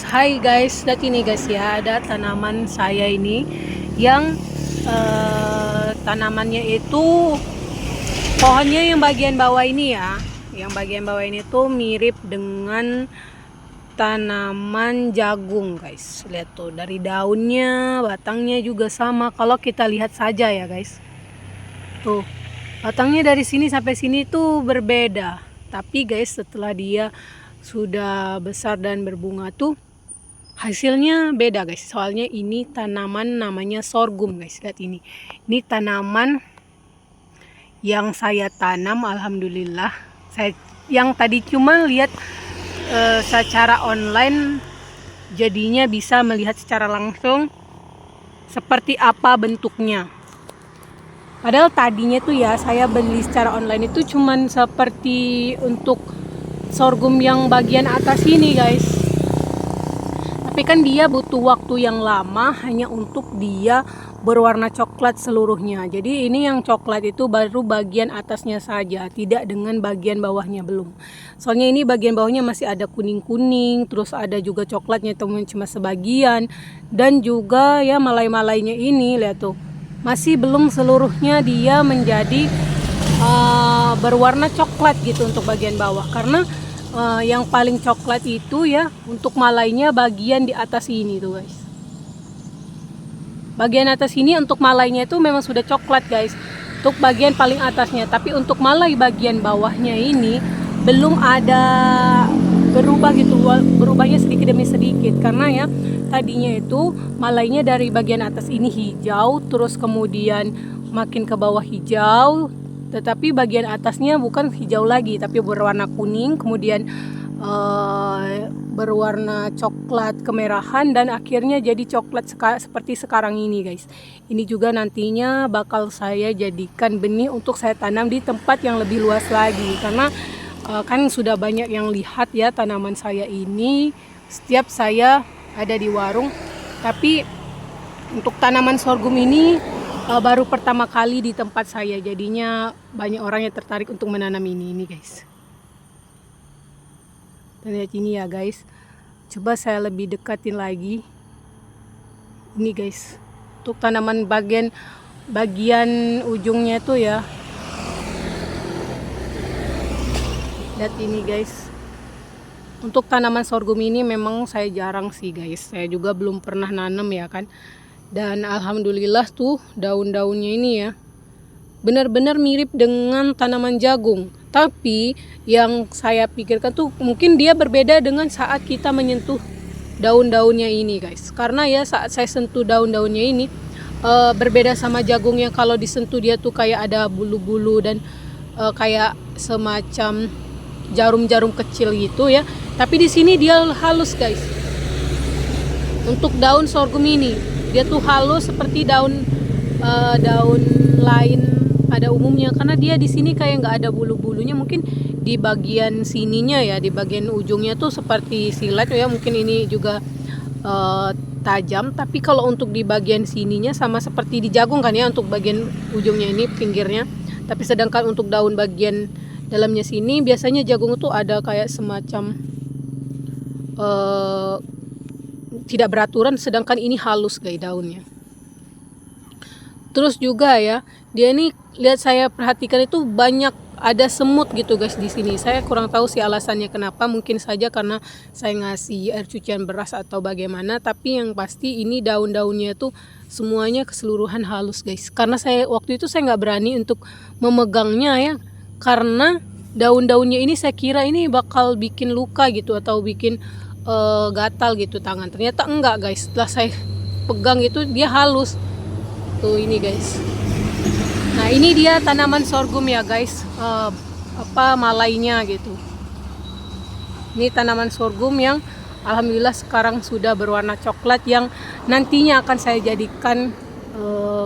Hai guys, lihat ini guys ya, ada tanaman saya ini yang tanamannya itu pohonnya yang bagian bawah ini ya, yang bagian bawah ini tuh mirip dengan tanaman jagung guys. Lihat tuh dari daunnya, batangnya juga sama. Kalau kita lihat saja ya guys, tuh batangnya dari sini sampai sini tuh berbeda. Tapi guys, setelah dia sudah besar dan berbunga tuh hasilnya beda guys. Soalnya ini tanaman namanya sorghum guys. Lihat ini tanaman yang saya tanam, alhamdulillah. Saya yang tadi cuma lihat secara online, jadinya bisa melihat secara langsung seperti apa bentuknya. Padahal tadinya tuh ya saya beli secara online itu cuman seperti untuk sorghum yang bagian atas ini guys. Tapi kan dia butuh waktu yang lama hanya untuk dia berwarna coklat seluruhnya. Jadi ini yang coklat itu baru bagian atasnya saja, tidak dengan bagian bawahnya belum. Soalnya ini bagian bawahnya masih ada kuning-kuning, terus ada juga coklatnya teman cuma sebagian, dan juga ya malai-malainya ini lihat tuh. Masih belum seluruhnya dia menjadi berwarna coklat gitu untuk bagian bawah, karena yang paling coklat itu ya untuk malainya bagian di atas ini tuh guys. Bagian atas ini untuk malainya itu memang sudah coklat guys, untuk bagian paling atasnya. Tapi untuk malai bagian bawahnya ini belum ada berubah gitu, berubahnya sedikit demi sedikit. Karena ya tadinya itu malainya dari bagian atas ini hijau, terus kemudian makin ke bawah hijau, tetapi bagian atasnya bukan hijau lagi tapi berwarna kuning, kemudian berwarna coklat kemerahan, dan akhirnya jadi coklat seperti sekarang ini guys. Ini juga nantinya bakal saya jadikan benih untuk saya tanam di tempat yang lebih luas lagi, karena kan sudah banyak yang lihat ya tanaman saya ini setiap saya ada di warung. Tapi untuk tanaman sorghum ini baru pertama kali di tempat saya, jadinya banyak orang yang tertarik untuk menanam ini guys. Dan lihat ini ya guys, coba saya lebih dekatin lagi ini guys, untuk tanaman bagian ujungnya tuh ya. Lihat ini guys, untuk tanaman sorghum ini memang saya jarang sih guys, saya juga belum pernah nanam ya kan. Dan alhamdulillah tuh daun-daunnya ini ya benar-benar mirip dengan tanaman jagung. Tapi yang saya pikirkan tuh mungkin dia berbeda dengan saat kita menyentuh daun-daunnya ini guys. Karena ya saat saya sentuh daun-daunnya ini berbeda sama jagung yang kalau disentuh dia tuh kayak ada bulu-bulu dan kayak semacam jarum-jarum kecil gitu ya. Tapi di sini dia halus guys. Untuk daun sorghum ini dia tuh halus seperti daun lain pada umumnya, karena dia di sini kayak nggak ada bulu-bulunya. Mungkin di bagian sininya ya, di bagian ujungnya tuh seperti silet ya, mungkin ini juga tajam. Tapi kalau untuk di bagian sininya sama seperti di jagung kan ya, untuk bagian ujungnya ini pinggirnya. Tapi sedangkan untuk daun bagian dalamnya sini biasanya jagung tuh ada kayak semacam tidak beraturan, sedangkan ini halus guys daunnya. Terus juga ya, dia ini lihat saya perhatikan itu banyak ada semut gitu guys di sini. Saya kurang tahu sih alasannya kenapa, mungkin saja karena saya ngasih air cucian beras atau bagaimana. Tapi yang pasti ini daun-daunnya tuh semuanya keseluruhan halus guys. Karena saya waktu itu saya nggak berani untuk memegangnya ya, karena daun-daunnya ini saya kira ini bakal bikin luka gitu atau bikin gatal gitu tangan. Ternyata enggak guys, setelah saya pegang itu dia halus tuh ini guys. Nah ini dia tanaman sorghum ya guys, malainya gitu. Ini tanaman sorghum yang alhamdulillah sekarang sudah berwarna coklat, yang nantinya akan saya jadikan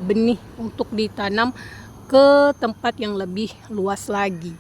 benih untuk ditanam ke tempat yang lebih luas lagi.